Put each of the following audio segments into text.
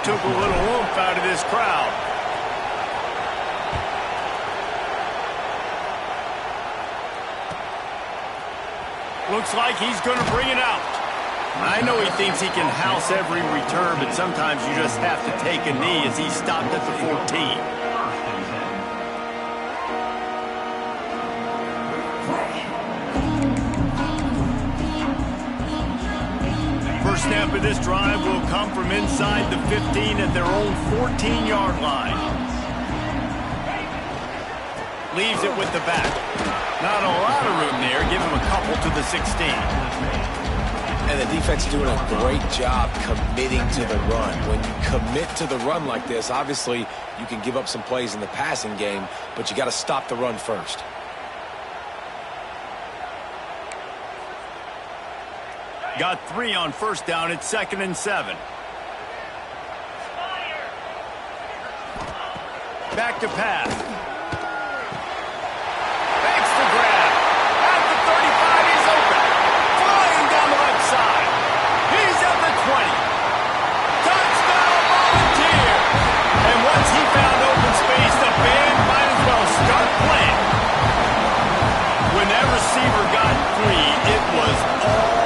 took a little oomph out of this crowd. Looks like he's going to bring it out. I know he thinks he can house every return, but sometimes you just have to take a knee as he stopped at the 14. First snap of this drive will come from inside the 15 at their own 14-yard line. Leaves it with the back. Not a lot of room there. Give him a couple to the 16. And the defense doing a great job committing to the run. When you commit to the run like this, obviously you can give up some plays in the passing game, but you got to stop the run first. Got 3 on first down. It's 2nd and 7. Back to pass. Makes the grab. At the 35, he's open. Flying down the left side. He's at the 20. Touchdown, Volunteer. And once he found open space, the band might as well start playing. When that receiver got 3, it was all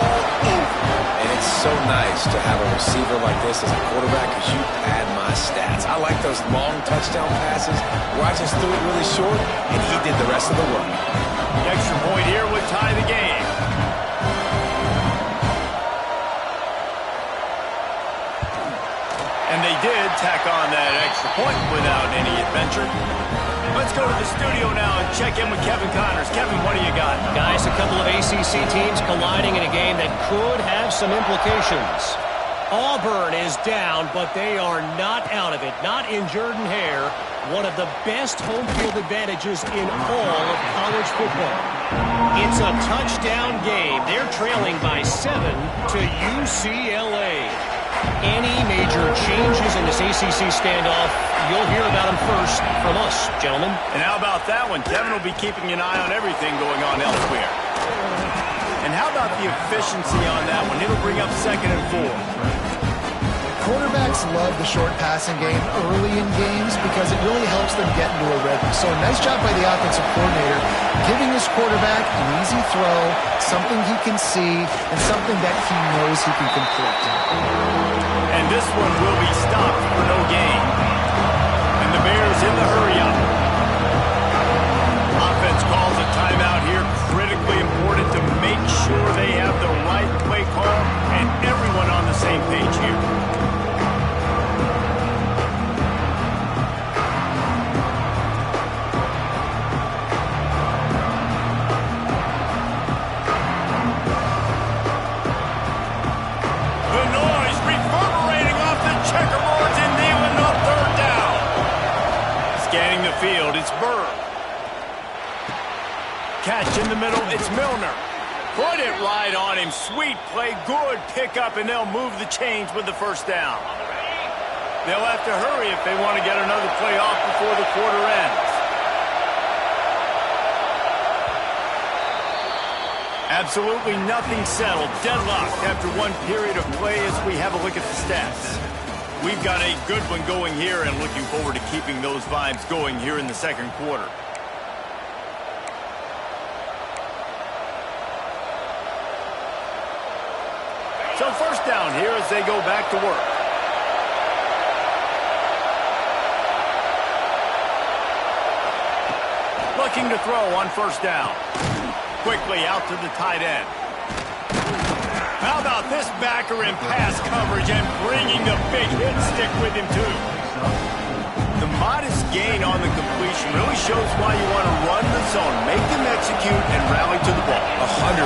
It's so nice to have a receiver like this as a quarterback because you pad my stats. I like those long touchdown passes where I just threw it really short and he did the rest of the work. The extra point here would tie the game. And they did tack on that extra point without any adventure. Let's go to the studio now and check in with Kevin Connors. Kevin, what do you got? Guys, a couple of ACC teams colliding in a game that could have some implications. Auburn is down, but they are not out of it. Not in Jordan-Hare, one of the best home field advantages in all of college football. It's a touchdown game. They're trailing by 7 to UCLA. Any major changes in this ACC standoff, you'll hear about them first from us, gentlemen. And how about that one? Kevin will be keeping an eye on everything going on elsewhere. And how about the efficiency on that one? It'll bring up 2nd and 4. Quarterbacks love the short passing game early in games because it really helps them get into a rhythm. So nice job by the offensive coordinator, giving his quarterback an easy throw, something he can see, and something that he knows he can complete. And this one will be stopped for no gain. And the Bears in the hurry-up. Offense calls a timeout here. Critically important to make sure they have the right play call and everyone on the same page here. Field, it's Burr. Catch in the middle, it's Milner. Put it right on him. Sweet play, good pickup, and they'll move the chains with the first down. They'll have to hurry if they want to get another play off before the quarter ends. Absolutely nothing settled. Deadlocked after one period of play as we have a look at the stats. We've got a good one going here and looking forward to keeping those vibes going here in the second quarter. So first down here as they go back to work. Looking to throw on first down. Quickly out to the tight end. How about this backer in pass coverage and bringing the big hit stick with him, too? The modest gain on the completion really shows why you want to run the zone, make them execute, and rally to the ball. 100%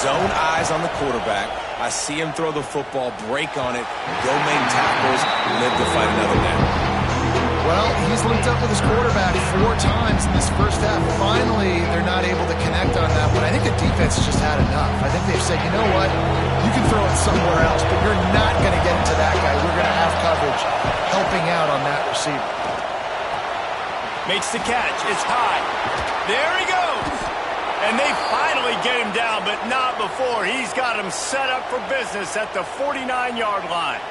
zone eyes on the quarterback. I see him throw the football, break on it, go make tackles, live to fight another down. Well, he's linked up with his quarterback 4 times in this first half. Finally, they're not able to connect on that one. I think the defense has just had enough. I think they've said, you know what, you can throw it somewhere else, but you're not going to get it to that guy. We're going to have coverage helping out on that receiver. Makes the catch. It's high. There he goes. And they finally get him down, but not before. He's got him set up for business at the 49-yard line.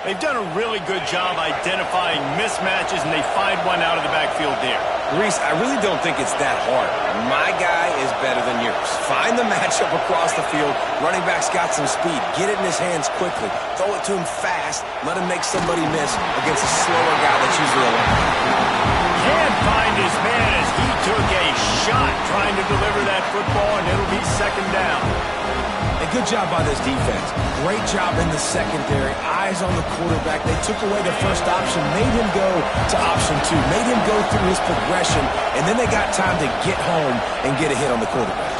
They've done a really good job identifying mismatches, and they find one out of the backfield there. Reese, I really don't think it's that hard. My guy is better than yours. Find the matchup across the field. Running back's got some speed. Get it in his hands quickly. Throw it to him fast. Let him make somebody miss against a slower guy that's usually alone. Can't find his man as he took a shot trying to deliver that football, and it'll be second down. A good job by this defense. Great job in the secondary. Eyes on the quarterback. They took away the first option, made him go to option 2, made him go through his progression, and then they got time to get home and get a hit on the quarterback.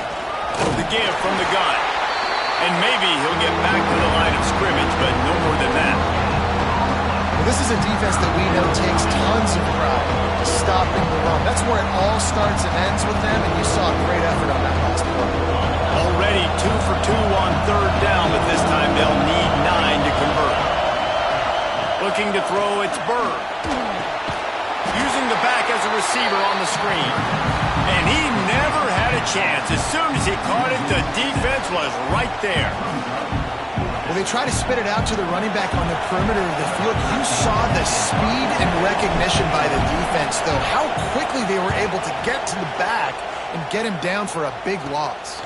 The give from the gun. And maybe he'll get back to the line of scrimmage, but no more than that. Well, this is a defense that we know takes tons of pride stopping the run. That's where it all starts and ends with them, and you saw a great effort on that last play. Already 2 for 2 on third down, but this time they'll need 9 to convert. Looking to throw, it's Bird. Using the back as a receiver on the screen. And he never had a chance. As soon as he caught it, the defense was right there. Well, they try to spit it out to the running back on the perimeter of the field. You saw the speed and recognition by the defense, though. How quickly they were able to get to the back and get him down for a big loss.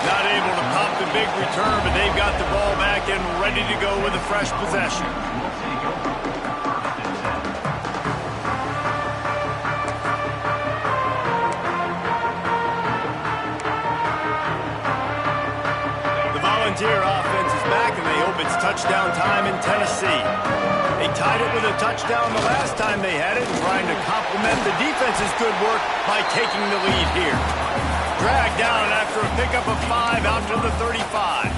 Not able to pop the big return, but they've got the ball back and ready to go with a fresh possession. The Volunteer offense is back, and they hope it's touchdown time in Tennessee. They tied it with a touchdown the last time they had it, and trying to complement the defense's good work by taking the lead here. Dragged down after a pickup of 5 out to the 35.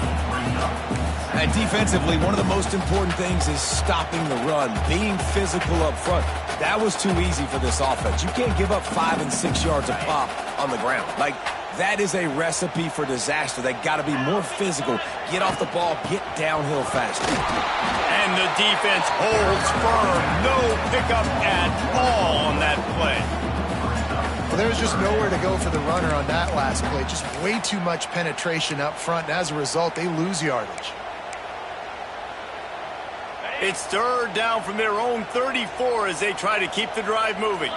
And defensively, one of the most important things is stopping the run, being physical up front. That was too easy for this offense. You can't give up 5 and 6 yards a pop on the ground. Like, that is a recipe for disaster. They got to be more physical, get off the ball, get downhill faster. And the defense holds firm. No pickup at all on that play. Well, there was just nowhere to go for the runner on that last play. Just way too much penetration up front, and as a result, they lose yardage. It's third down from their own 34 as they try to keep the drive moving.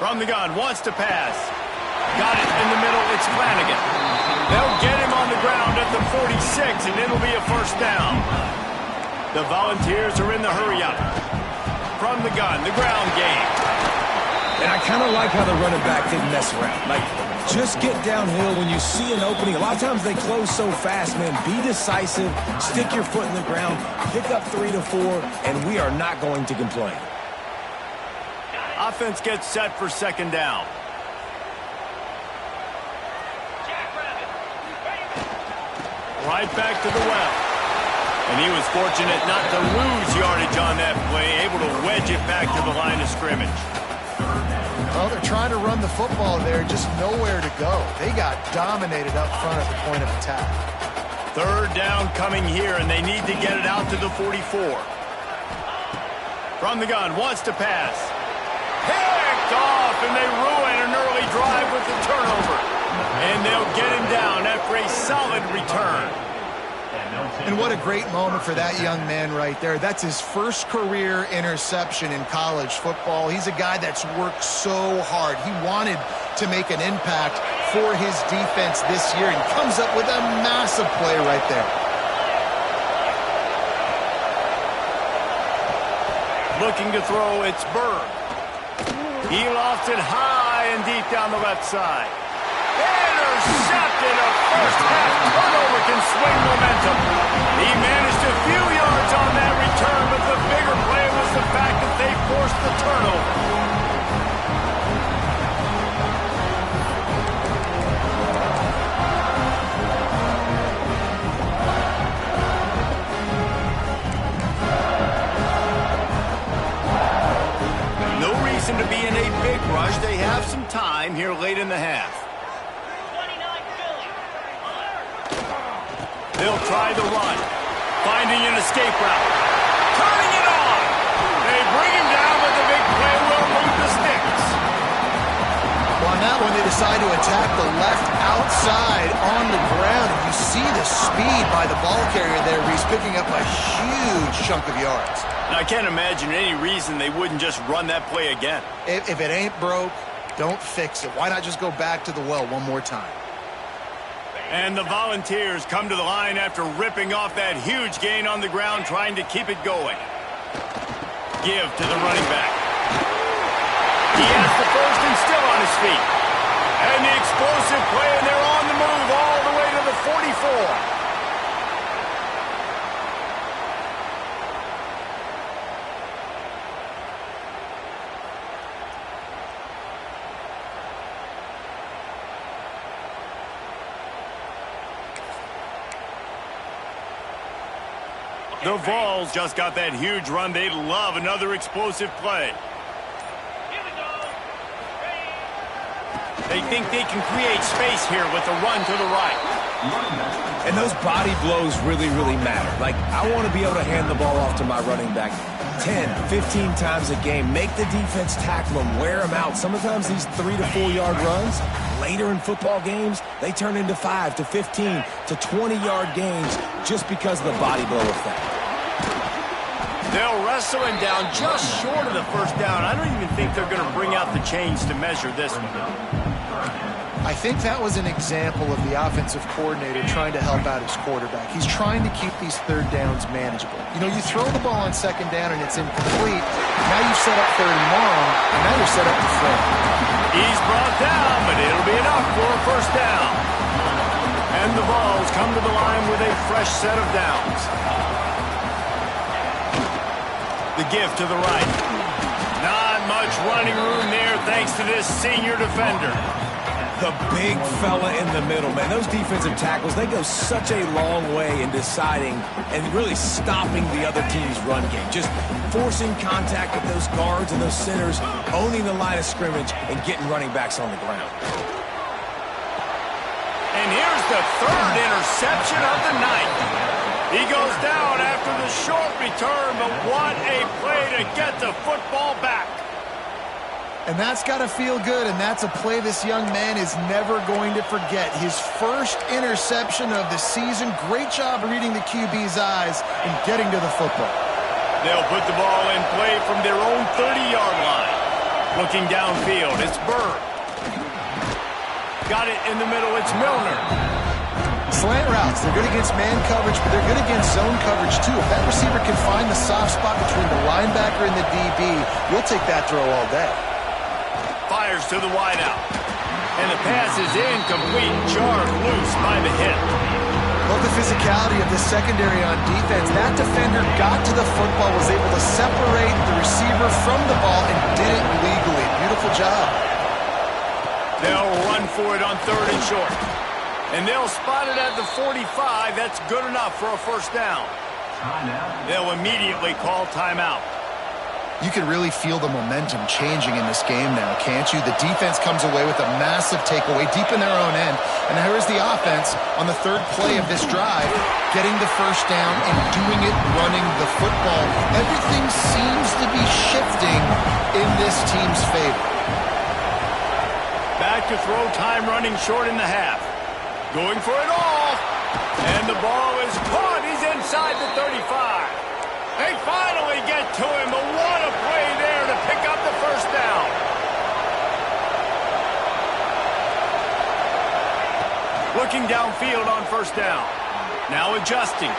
From the gun, wants to pass. Got it in the middle, it's Flanagan. They'll get him on the ground at the 46, and it'll be a first down. The Volunteers are in the hurry-up. From the gun, the ground game. And I kind of like how the running back didn't mess around. Like, just get downhill when you see an opening. A lot of times they close so fast, man. Be decisive, stick your foot in the ground, pick up 3 to 4, and we are not going to complain. Offense gets set for second down. Right back to the well. And he was fortunate not to lose yardage on that play, able to wedge it back to the line of scrimmage. Well, they're trying to run the football there, just nowhere to go. They got dominated up front at the point of attack. Third down coming here, and they need to get it out to the 44. From the gun, wants to pass. Picked off, and they ruin an early drive with the turnover. And they'll get him down after a solid return. And what a great moment for that young man right there. That's his first career interception in college football. He's a guy that's worked so hard. He wanted to make an impact for his defense this year and comes up with a massive play right there. Looking to throw, it's Bird. He lofts it high and deep down the left side. Intercepted. A first-half turnover can swing momentum. He managed a few yards on that return, but the bigger play was the fact that they forced the turnover. No reason to be in a big rush. They have some time here late in the half. They'll try the run. Finding an escape route. Turning it on. They bring him down, but the big play will move the sticks. Well, on that that one, they decide to attack the left outside on the ground. And you see the speed by the ball carrier there. He's picking up a huge chunk of yards. Now, I can't imagine any reason they wouldn't just run that play again. If it ain't broke, don't fix it. Why not just go back to the well one more time? And the Volunteers come to the line after ripping off that huge gain on the ground, trying to keep it going. Give to the running back. He has the first and still on his feet. And the explosive play, and they're on the move all the way to the 44. The Vols just got that huge run. They'd love another explosive play. They think they can create space here with the run to the right. And those body blows really, really matter. Like, I want to be able to hand the ball off to my running back 10, 15 times a game. Make the defense tackle them, wear them out. Sometimes these 3 to 4 yard runs, later in football games, they turn into 5 to 15 to 20-yard gains just because of the body blow effect. They'll wrestle him down just short of the first down. I don't even think they're going to bring out the chains to measure this one. I think that was an example of the offensive coordinator trying to help out his quarterback. He's trying to keep these third downs manageable. You know, you throw the ball on second down and it's incomplete. Now you've set up third and long, and now you're set up to throw. He's brought down, but it'll be enough for a first down. And the Vols come to the line with a fresh set of downs. The give to the right. Not much running room there thanks to this senior defender. The big fella in the middle, man. Those defensive tackles, they go such a long way in deciding and really stopping the other team's run game. Just forcing contact with those guards and those centers, owning the line of scrimmage, and getting running backs on the ground. And here's the third interception of the night. He goes down after the short return, but what a play to get the football back. And that's got to feel good, and that's a play this young man is never going to forget. His first interception of the season. Great job reading the QB's eyes and getting to the football. They'll put the ball in play from their own 30-yard line. Looking downfield, it's Bird. Got it in the middle, it's Milner. Slant routes, they're good against man coverage, but they're good against zone coverage too. If that receiver can find the soft spot between the linebacker and the DB, you'll take that throw all day. Fires to the wideout. And the pass is incomplete, jarred loose by the hit. Love the physicality of the secondary on defense. That defender got to the football, was able to separate the receiver from the ball, and did it legally. Beautiful job. They'll run for it on third and short. And they'll spot it at the 45. That's good enough for a first down. They'll immediately call timeout. You can really feel the momentum changing in this game now, can't you? The defense comes away with a massive takeaway deep in their own end. And now here's the offense on the third play of this drive, getting the first down and doing it running the football. Everything seems to be shifting in this team's favor. Back to throw time, running short in the half. Going for it all. And the ball is caught. He's inside the 35. They finally get to him, but what a play there to pick up the first down. Looking downfield on first down. Now adjusting.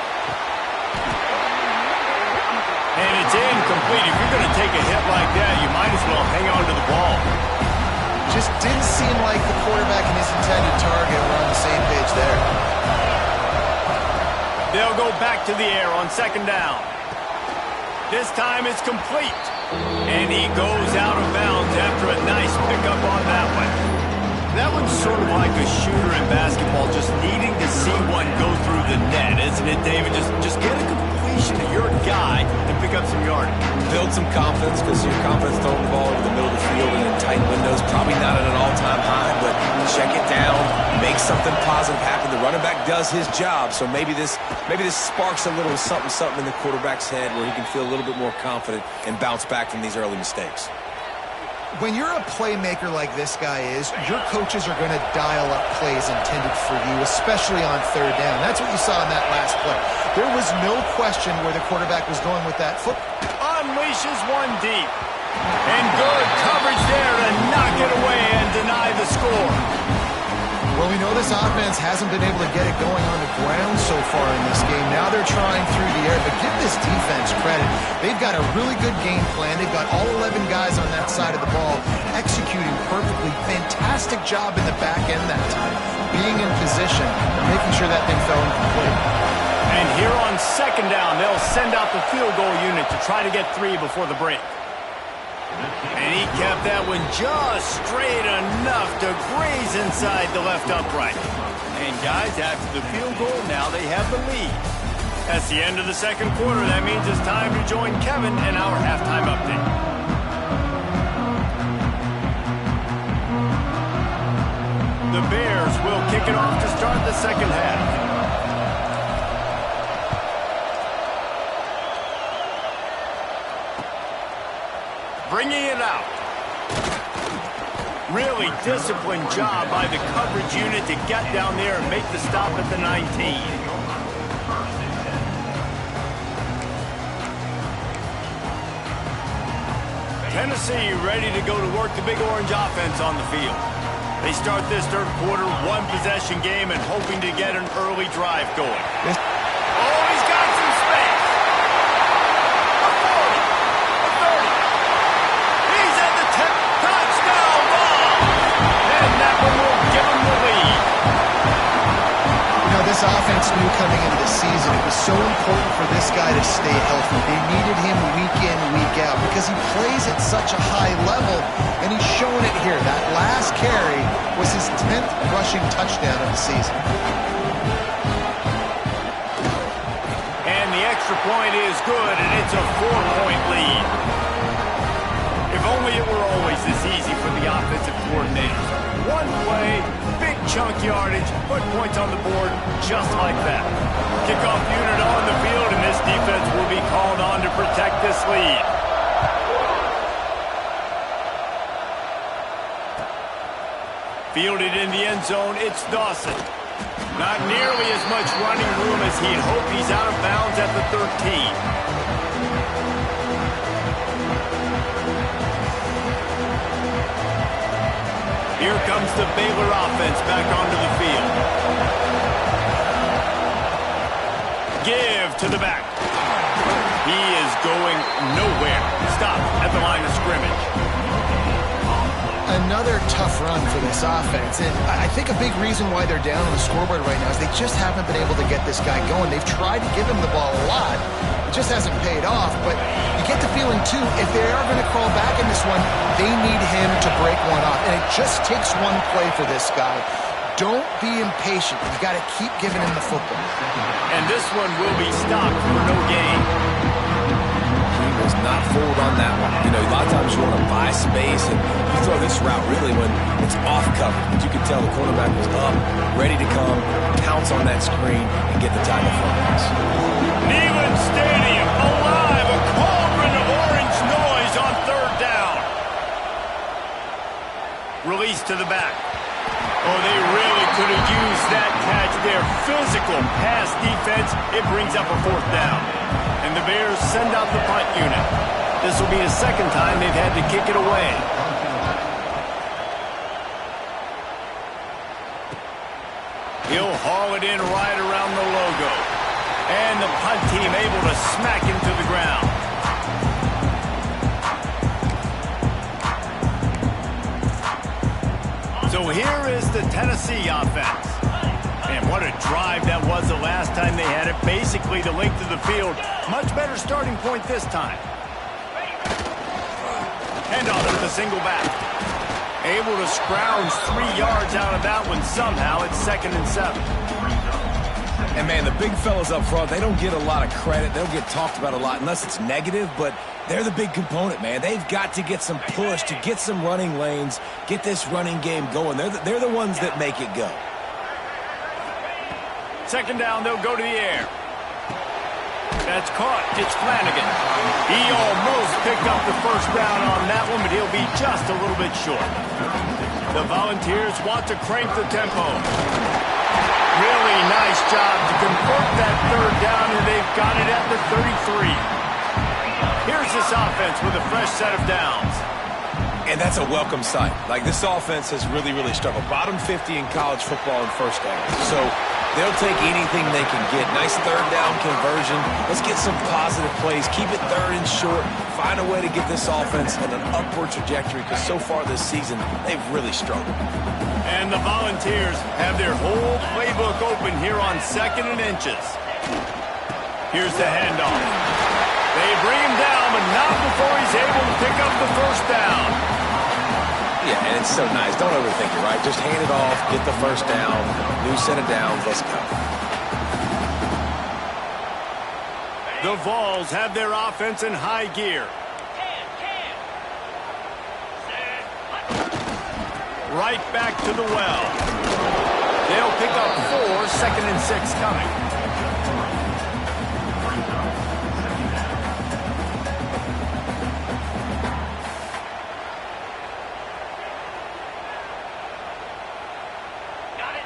And it's incomplete. If you're going to take a hit like that, you might as well hang on to the ball. Just didn't seem like the quarterback and his intended target were on the same page there. They'll go back to the air on second down. This time it's complete. And he goes out of bounds after a nice pickup on that one. That one's sort of like a shooter in basketball, just needing to see one go through the net, isn't it, David? Just get a completion to your guy and pick up some yardage. Build some confidence, because your confidence throwing the ball over the middle of the field and in tight windows, probably not at an all-time high, but check it down, make something positive happen. The running back does his job, so maybe this sparks a little something in the quarterback's head where he can feel a little bit more confident and bounce back from these early mistakes. when you're a playmaker like this guy is, your coaches are going to dial up plays intended for you, especially on third down. That's what you saw in that last play. There was no question where the quarterback was going with that foot. Unleashes one deep. And good coverage there to knock it away and deny the score. Well, we know this offense hasn't been able to get it going on the ground so far in this game. Now they're trying through the air, but give this defense credit. They've got a really good game plan. They've got all 11 guys on that side of the ball executing perfectly. Fantastic job in the back end that time, being in position and making sure that thing fell incomplete. And here on second down, they'll send out the field goal unit to try to get 3 before the break. And he kept that one just straight enough to graze inside the left upright. And guys, after the field goal, now they have the lead. That's the end of the second quarter. That means it's time to join Kevin in our halftime update. The Bears will kick it off to start the second half. Bringing it out. Really disciplined job by the coverage unit to get down there and make the stop at the 19. Tennessee ready to go to work the Big Orange offense on the field. They start this third quarter, one possession game and hoping to get an early drive going. Oh, he's got some space. A 40, a 30. He's at the 10. Touchdown ball. And that one will give him the lead. You know, this offense knew coming into the season it was so important for this guy to stay healthy. They needed him week in, week out because he plays at such a high level, and he's shown it here. That last carry was his 10th rushing touchdown of the season. And the extra point is good, and it's a 4-point lead. If only it were always this easy for the offensive coordinators. One play, big chunk yardage, put points on the board just like that. Kickoff unit on the field, and this defense will be called on to protect this lead. Fielded in the end zone, it's Dawson. Not nearly as much running room as he'd hoped. He's out of bounds at the 13. Here comes the Baylor offense back onto the field. Give to the back. He is going nowhere. Stop at the line of scrimmage. Another tough run for this offense, and I think a big reason why they're down on the scoreboard right now is they just haven't been able to get this guy going. They've tried to give him the ball a lot. It just hasn't paid off, but you get the feeling, too, if they are going to crawl back in this one, they need him to break one off, and it just takes one play for this guy. Don't be impatient. You got to keep giving him the football. And this one will be stopped for no gain. Was not fooled on that one. You know, a lot of times you want to buy space, and you throw this route really when it's off cover. But you could tell the cornerback was up, ready to come, pounce on that screen, and get the time of focus. Neyland Stadium, alive, a cauldron of orange noise on third down. Release to the back. Oh, they really could have used that catch there. Physical pass defense. It brings up a fourth down. And the Bears send out the punt unit. This will be the second time they've had to kick it away. He'll haul it in right around the logo. And the punt team able to smack him to the ground. So here is the Tennessee offense. And what a drive that was the last time they had it. Basically the length of the field. Much better starting point this time. Handoff with a single back. Able to scrounge 3 yards out of that one somehow. It's 2nd and 7. And, man, the big fellas up front, they don't get a lot of credit. They don't get talked about a lot unless it's negative, but they're the big component, man. They've got to get some push to get some running lanes, get this running game going. They're the ones that make it go. Second down, they'll go to the air. That's it's caught. It's Flanagan. He almost picked up the first down on that one, but he'll be just a little bit short. The Volunteers want to crank the tempo. Really nice job to convert that third down, and they've got it at the 33. Here's this offense with a fresh set of downs. And that's a welcome sight. Like, this offense has really, really struggled. Bottom 50 in college football in first down. So they'll take anything they can get. Nice third down conversion. Let's get some positive plays. Keep it third and short. Find a way to get this offense in an upward trajectory, because so far this season, they've really struggled. And the Volunteers have their whole playbook open here on 2nd and inches. Here's the handoff. They bring him down, but not before he's able to pick up the first down. Yeah, and it's so nice. Don't overthink it, right? Just hand it off, get the first down, new set of downs, let's go. The Vols have their offense in high gear. Right back to the well. They'll pick up 4, 2nd and 6 coming.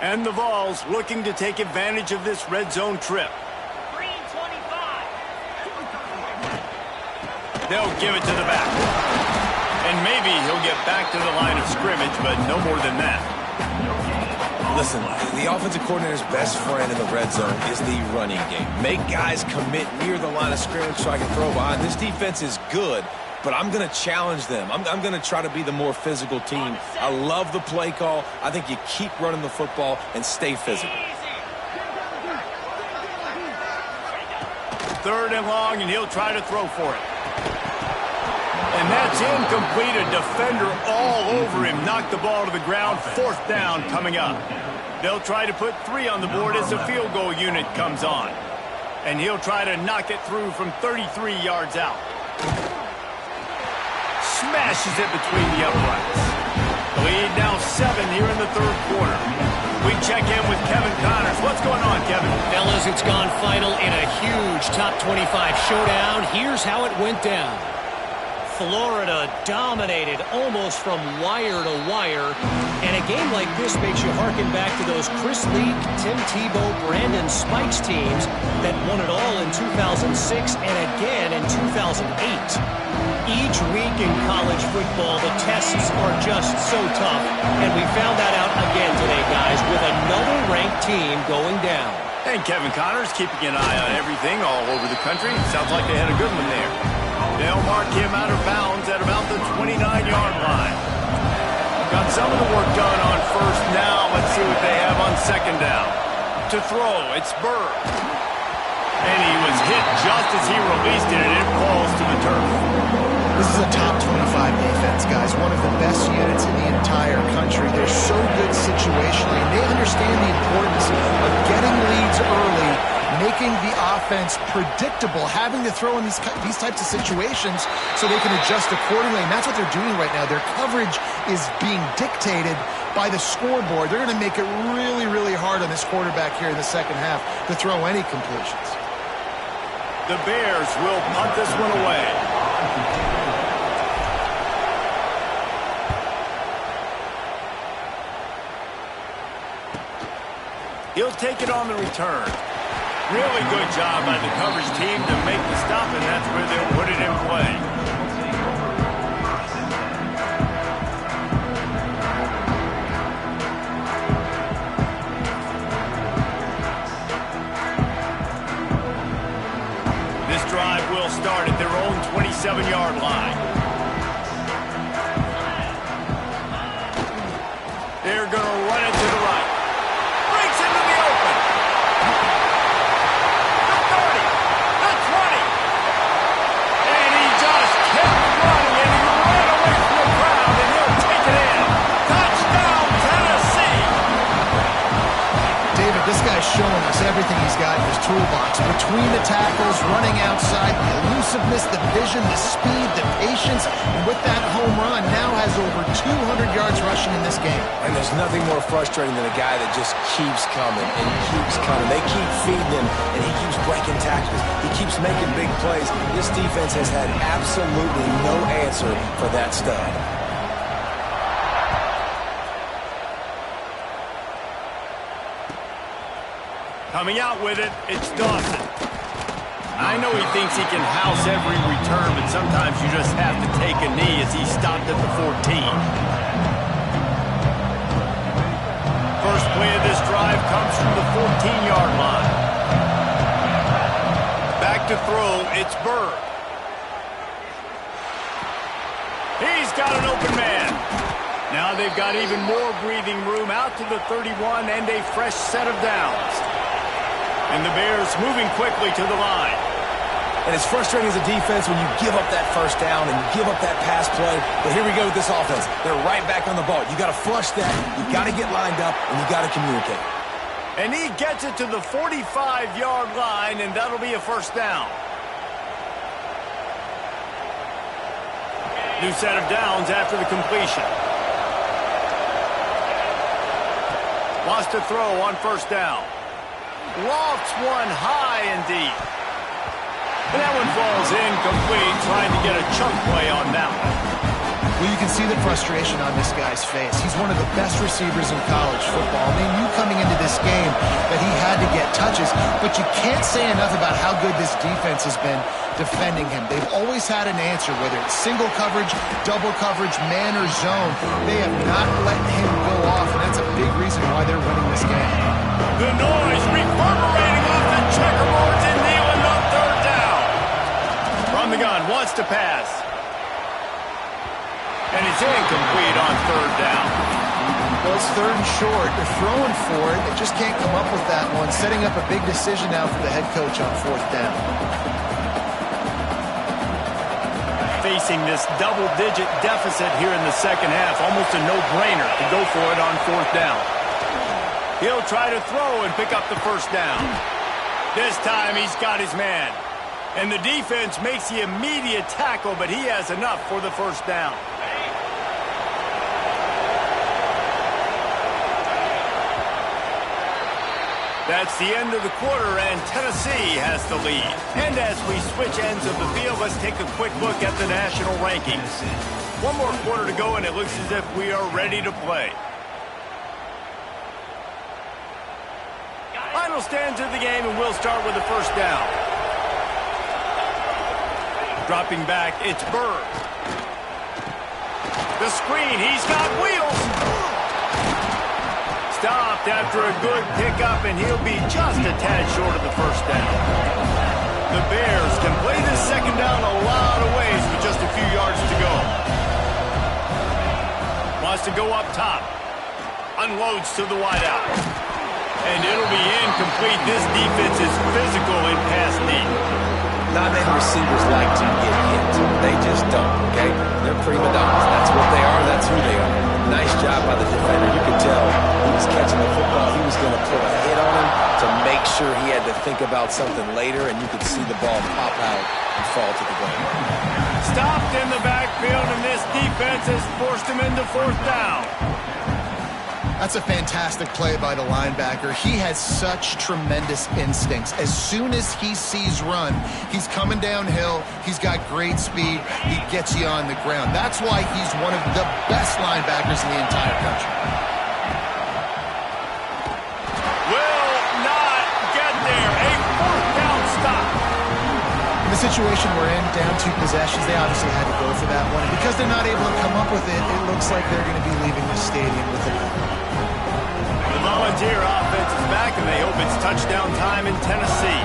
And the Vols looking to take advantage of this red zone trip. Green 25. They'll give it to the back. And maybe he'll get back to the line of scrimmage, but no more than that. Listen, the offensive coordinator's best friend in the red zone is the running game. Make guys commit near the line of scrimmage so I can throw behind. This defense is good, but I'm going to challenge them. I'm going to try to be the more physical team. I love the play call. I think you keep running the football and stay physical. 3rd and long, and he'll try to throw for it. And that's incomplete. A defender all over him. Knocked the ball to the ground. 4th down coming up. They'll try to put 3 on the board as the field goal unit comes on. And he'll try to knock it through from 33 yards out. Smashes it between the uprights. The lead now 7 here in the 3rd quarter. We check in with Kevin Connors. What's going on, Kevin? Fellas, it's gone final in a huge top 25 showdown. Here's how it went down. Florida dominated almost from wire to wire. And a game like this makes you harken back to those Chris Leak, Tim Tebow, Brandon Spikes teams that won it all in 2006 and again in 2008. Each week in college football, the tests are just so tough. And we found that out again today, guys, with another ranked team going down. And Kevin Connors keeping an eye on everything all over the country. Sounds like they had a good one there. They'll mark him out of bounds at about the 29-yard line. Got some of the work done on 1st now. Let's see what they have on 2nd down. To throw, it's Bird. And he was hit just as he released it, and it falls to the turf. This is a top 25 defense, guys. One of the best units in the entire country. They're so good situationally, and they understand the importance of getting leads early, making the offense predictable, having to throw in these types of situations so they can adjust accordingly. And that's what they're doing right now. Their coverage is being dictated by the scoreboard. They're going to make it really, really hard on this quarterback here in the 2nd half to throw any completions. The Bears will punt this one away. He'll take it on the return. Really good job by the coverage team to make the stop, and that's where they'll put it in play. This drive will start at their own 27-yard line. They're going to run it to the right. Breaks into the open. The 30, the 20. And he just kept running, and he ran away from the crowd, and he'll take it in. Touchdown, Tennessee. David, this guy's showing us everything he's got in his toolbox. Between the tackles, running outside, the elusiveness, the vision, the speed, the patience, and with that home run, now has over 200 yards rushing in this game. And there's nothing more frustrating than a guy that just keeps coming and keeps coming. They keep feeding him, and he keeps breaking tackles. He keeps making big plays. This defense has had absolutely no answer for that stud. Coming out with it, it's Dawson. I know he thinks he can house every return, but sometimes you just have to take a knee as he stopped at the 14. First play of this drive comes from the 14-yard line. Back to throw, it's Bird. He's got an open man. Now they've got even more breathing room out to the 31 and a fresh set of downs. And the Bears moving quickly to the line. And it's frustrating as a defense when you give up that first down and you give up that pass play. But here we go with this offense. They're right back on the ball. You got to flush that. You got to get lined up, and you got to communicate. And he gets it to the 45-yard line, and that'll be a first down. New set of downs after the completion. Wants to throw on first down. Lofts one high and deep. And that one falls incomplete, trying to get a chunk play on that one. Well, you can see the frustration on this guy's face. He's one of the best receivers in college football. They knew coming into this game that he had to get touches, but you can't say enough about how good this defense has been defending him. They've always had an answer, whether it's single coverage, double coverage, man or zone. They have not let him go off, and that's a big reason why they're winning this game. The noise reverberating off the checkerboards and Nealon on third down. From the gun, wants to pass. And it's incomplete on third down. Well, it's third and short. They're throwing for it. They just can't come up with that one. Setting up a big decision now for the head coach on fourth down. Facing this double-digit deficit here in the second half, almost a no-brainer to go for it on fourth down. He'll try to throw and pick up the first down. This time he's got his man. And the defense makes the immediate tackle, but he has enough for the first down. That's the end of the quarter, and Tennessee has the lead. And as we switch ends of the field, let's take a quick look at the national rankings. One more quarter to go, and it looks as if we are ready to play. Final stands of the game, and we'll start with the first down. Dropping back, it's Bird. The screen, he's got wheels. Stopped after a good pickup, and he'll be just a tad short of the first down. The Bears can play this second down a lot of ways with just a few yards to go. Wants to go up top. Unloads to the wideout. And it'll be incomplete. This defense is physical in pass deep. Not many receivers like to get hit. They just don't, okay? They're prima donnas. That's what they are. That's who they are. Nice job by the defender. You could tell he was catching the football. He was going to put a hit on him to make sure he had to think about something later, and you could see the ball pop out and fall to the ground. Stopped in the backfield, and this defense has forced him into fourth down. That's a fantastic play by the linebacker. He has such tremendous instincts. As soon as he sees run, he's coming downhill. He's got great speed. He gets you on the ground. That's why he's one of the best linebackers in the entire country. Will not get there. A fourth down stop. In the situation we're in, down 2 possessions, they obviously had to go for that one. And because they're not able to come up with it, it looks like they're going to be leaving the stadium with it. The Volunteer offense is back, and they hope it's touchdown time in Tennessee.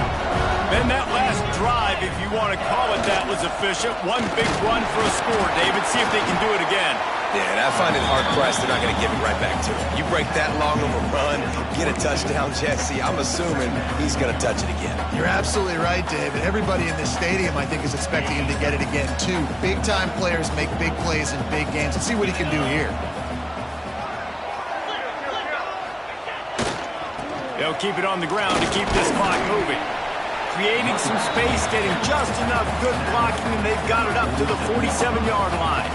Then that last drive, if you want to call it that, was efficient. One big run for a score, David. See if they can do it again. Yeah, and I find it hard-pressed they're not going to give it right back to him. You break that long of a run, get a touchdown, Jesse, I'm assuming he's going to touch it again. You're absolutely right, David. Everybody in this stadium, I think, is expecting him to get it again, too. Big-time players make big plays in big games. Let's see what he can do here. They'll keep it on the ground to keep this clock moving. Creating some space, getting just enough good blocking, and they've got it up to the 47-yard line.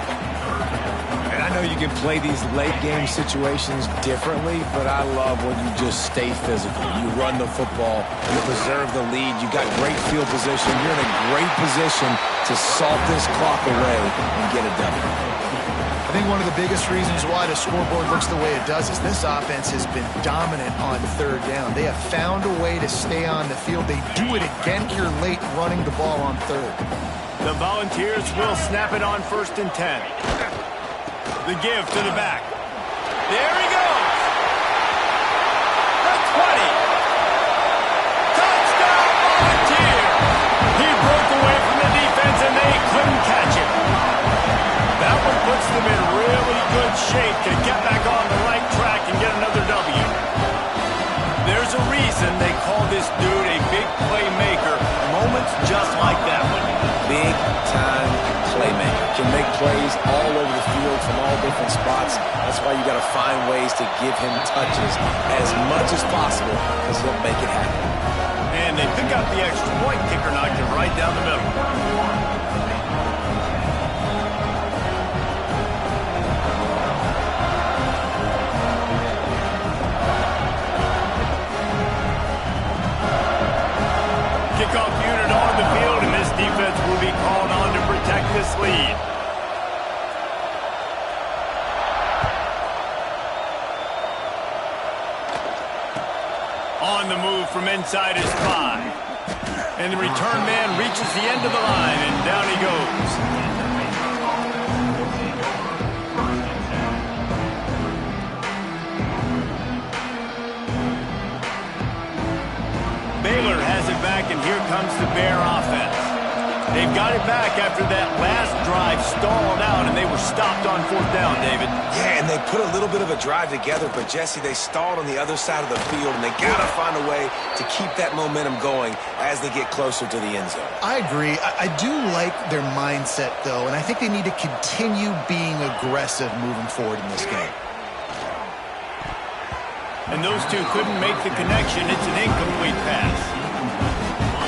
And I know you can play these late-game situations differently, but I love when you just stay physical. You run the football, you preserve the lead, you got great field position, you're in a great position to salt this clock away and get it done. I think one of the biggest reasons why the scoreboard looks the way it does is this offense has been dominant on third down. They have found a way to stay on the field. They do it again here late running the ball on third. The Volunteers will snap it on 1st and 10. The give to the back. There he goes. The 20. Touchdown, Volunteer. He broke away from the defense, and they couldn't catch him. That one puts them in really good shape to get back on the right track and get another W. There's a reason they call this dude a big playmaker. Moments just like that one. Big-time playmaker. Can make plays all over the field from all different spots. That's why you got to find ways to give him touches as much as possible because he'll make it happen. And they pick up the extra point. Kicker knocked it right down the middle. Kickoff unit on the field, and this defense will be called on to protect this lead. On the move from inside his 5. And the return man reaches the end of the line, and down he goes. Baylor has it back, and here comes the Bear offense. They've got it back after that last drive stalled out, and they were stopped on 4th down, David. Yeah, and they put a little bit of a drive together, but, Jesse, they stalled on the other side of the field, and they got to find a way to keep that momentum going as they get closer to the end zone. I agree. I do like their mindset, though, and I think they need to continue being aggressive moving forward in this game. And those two couldn't make the connection. It's an incomplete pass.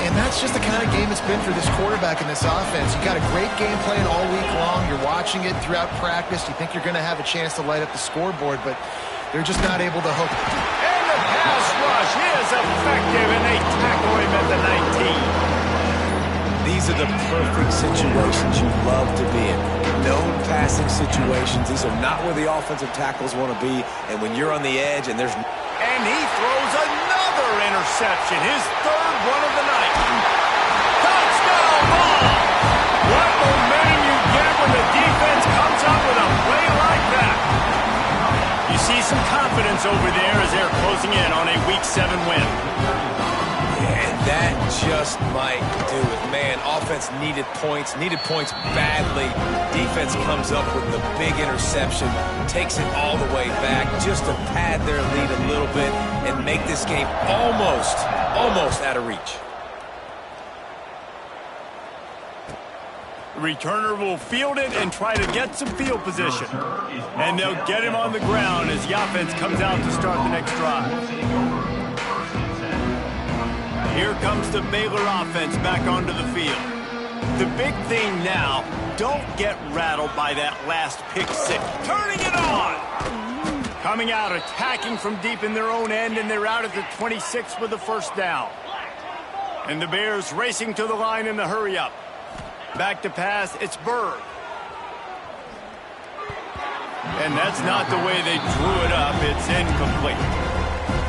And that's just the kind of game it's been for this quarterback in this offense. You got a great game plan all week long. You're watching it throughout practice. You think you're going to have a chance to light up the scoreboard, but they're just not able to hook. And the pass rush is effective, and they tackle him at the 19. These are the perfect situations you love to be in. Known passing situations. These are not where the offensive tackles want to be. And when you're on the edge and there's... And he throws another interception. His 3rd one of the night. Touchdown ball! What momentum you get when the defense comes up with a play like that. You see some confidence over there as they're closing in on a Week 7 win. And that just might do it. Man, offense needed points badly. Defense comes up with the big interception, takes it all the way back just to pad their lead a little bit and make this game almost out of reach. The returner will field it and try to get some field position. And they'll get him on the ground as the offense comes out to start the next drive. Here comes the Baylor offense back onto the field. The big thing now, don't get rattled by that last pick 6. Turning it on! Coming out, attacking from deep in their own end, and they're out at the 26 with the 1st down. And the Bears racing to the line in the hurry-up. Back to pass, it's Bird. And that's not the way they drew it up. It's incomplete.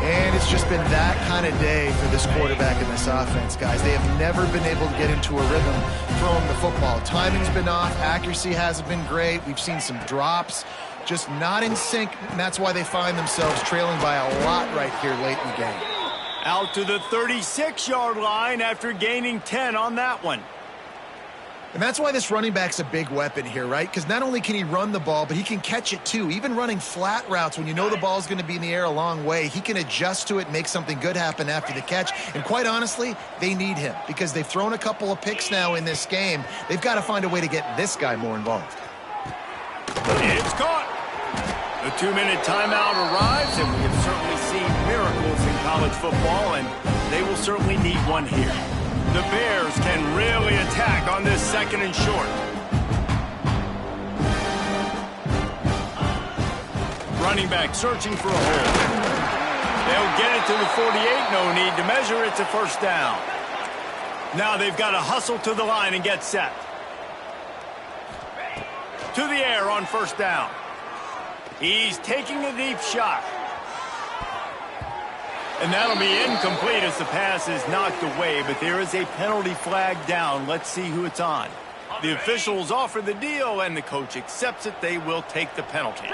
And it's just been that kind of day for this quarterback in this offense, guys. They have never been able to get into a rhythm throwing the football. Timing's been off. Accuracy hasn't been great. We've seen some drops. Just not in sync, and that's why they find themselves trailing by a lot right here late in the game. Out to the 36-yard line after gaining 10 on that one. And that's why this running back's a big weapon here, right? Because not only can he run the ball, but he can catch it too. Even running flat routes when you know the ball's going to be in the air a long way, he can adjust to it, make something good happen after the catch. And quite honestly, they need him because they've thrown a couple of picks now in this game. They've got to find a way to get this guy more involved. It's caught. The 2-minute timeout arrives, and we have certainly seen miracles in college football, and they will certainly need one here. The Bears can really attack on this 2nd and short. Running back searching for a hole. They'll get it to the 48. No need to measure. It's a first down. Now they've got to hustle to the line and get set. To the air on first down. He's taking a deep shot. And that'll be incomplete as the pass is knocked away, but there is a penalty flag down. Let's see who it's on. The officials offer the deal, and the coach accepts it. They will take the penalty.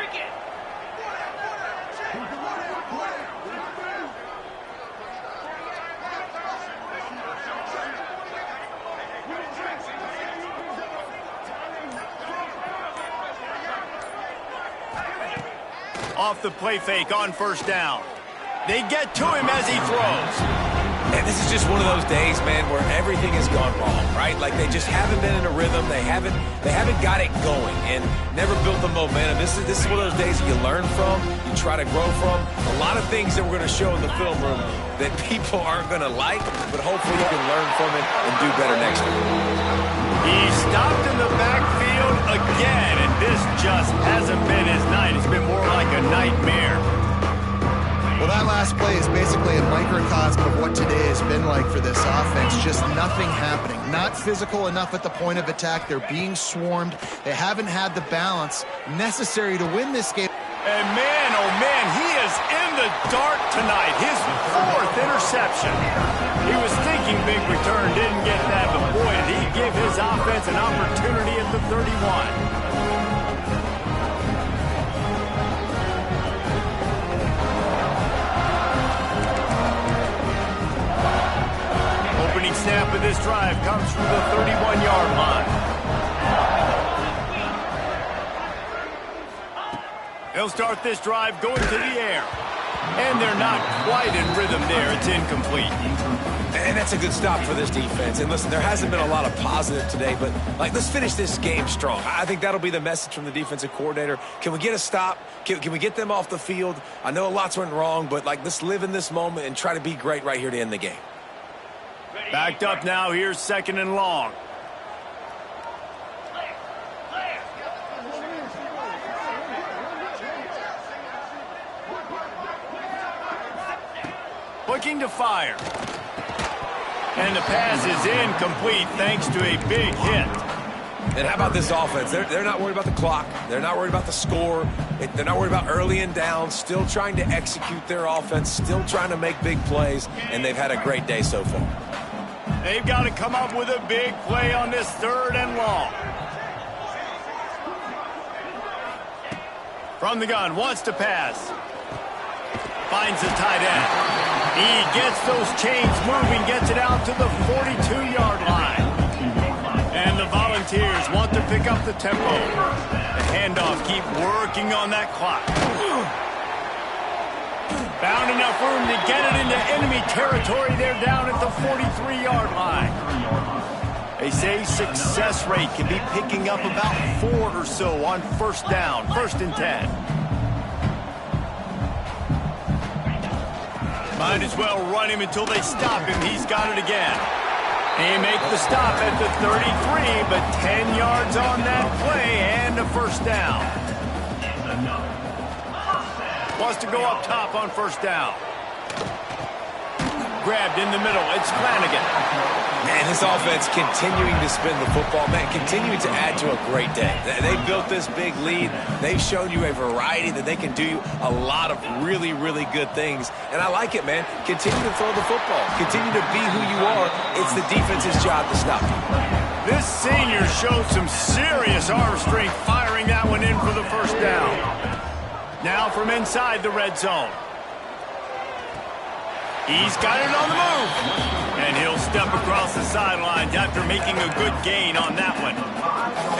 Off the play fake on first down. They get to him as he throws. And this is just one of those days, man, where everything has gone wrong, right? Like they just haven't been in a rhythm. They haven't got it going and never built the momentum. This is one of those days that you learn from, you try to grow from. A lot of things that we're going to show in the film room that people aren't going to like, but hopefully you can learn from it and do better next time. He stopped in the backfield again, and this just hasn't been his night. It's been more like a nightmare. Well, that last play is basically a microcosm of what today has been like for this offense. Just nothing happening. Not physical enough at the point of attack. They're being swarmed. They haven't had the balance necessary to win this game. And man, oh man, he is in the dark tonight. His 4th interception. He was thinking big return, didn't get that, but boy, did he give his offense an opportunity at the 31. Opening snap of this drive comes from the 31-yard line. He'll start this drive going to the air. And they're not quite in rhythm there. It's incomplete. And that's a good stop for this defense. And listen, there hasn't been a lot of positive today, but let's finish this game strong. I think that'll be the message from the defensive coordinator. Can we get a stop? Can we get them off the field? I know lots went wrong, but let's live in this moment and try to be great right here to end the game. Backed up now. Here's 2nd and long. Looking to fire. And the pass is incomplete thanks to a big hit. And how about this offense? They're not worried about the clock. They're not worried about the score. They're not worried about early and down. Still trying to execute their offense. Still trying to make big plays. And they've had a great day so far. They've got to come up with a big play on this 3rd and long. From the gun, wants to pass. Finds the tight end. He gets those chains moving, gets it out to the 42-yard line. And the Volunteers want to pick up the tempo. The handoff, keep working on that clock. Found enough room to get it into enemy territory. They're down at the 43-yard line. They say success rate can be picking up about 4 or so on first down, 1st and 10. Might as well run him until they stop him. He's got it again. They make the stop at the 33, but 10 yards on that play and a first down. Wants to go up top on first down. Grabbed in the middle. It's Flanagan. Man, this offense continuing to spin the football. Man, continuing to add to a great day. They built this big lead. They've shown you a variety that they can do a lot of really, really good things. And I like it, man. Continue to throw the football. Continue to be who you are. It's the defense's job to stop you. This senior showed some serious arm strength firing that one in for the first down. Now from inside the red zone. He's got it on the move. And he'll step across the sidelines after making a good gain on that one.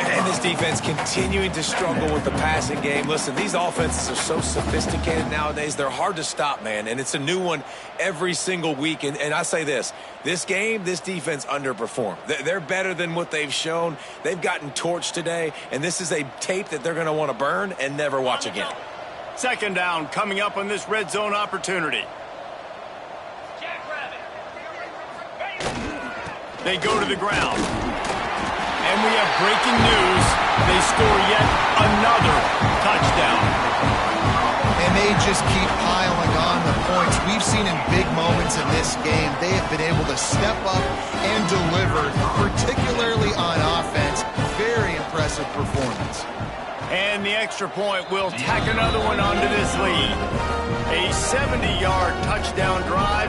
And this defense continuing to struggle with the passing game. Listen, these offenses are so sophisticated nowadays. They're hard to stop, man. And it's a new one every single week. And I say this game, this defense underperformed. They're better than what they've shown. They've gotten torched today. And this is a tape that they're going to want to burn and never watch again. 2nd down coming up on this red zone opportunity. They go to the ground. And we have breaking news. They score yet another touchdown. and they just keep piling on the points. We've seen in big moments in this game, they have been able to step up and deliver, particularly on offense. Very impressive performance. And the extra point will tack another one onto this lead. A 70-yard touchdown drive,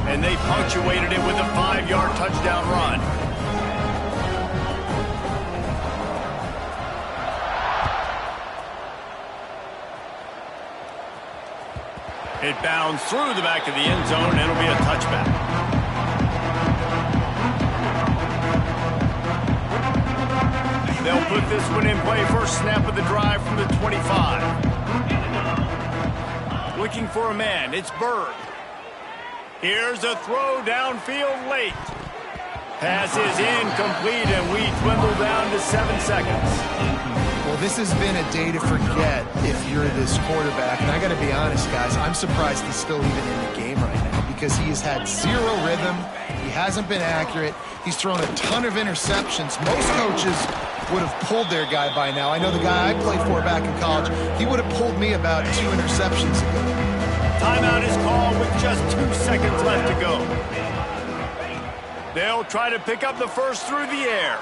and they punctuated it with a 5-yard touchdown run. It bounds through the back of the end zone, and it'll be a touchback. They'll put this one in play. First snap of the drive from the 25. Looking for a man. It's Bird. Here's a throw downfield late. Pass is incomplete, and we dwindle down to 7 seconds. Well, this has been a day to forget if you're this quarterback. And I got to be honest, guys, I'm surprised he's still even in the game right now because he has had zero rhythm. He hasn't been accurate. He's thrown a ton of interceptions. Most coaches would have pulled their guy by now. I know the guy I played for back in college, he would have pulled me about 2 interceptions ago. Timeout is called with just 2 seconds left to go. They'll try to pick up the first through the air.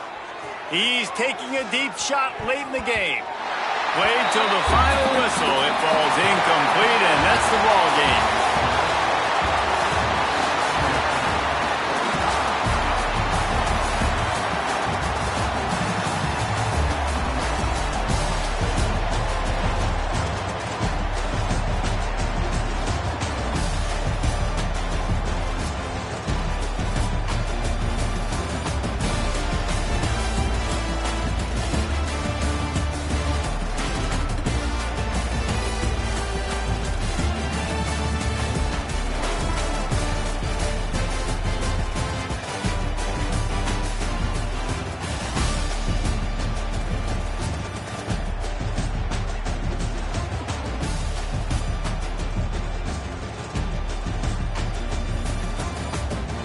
He's taking a deep shot late in the game. Played till the final whistle. It falls incomplete, and that's the ball game.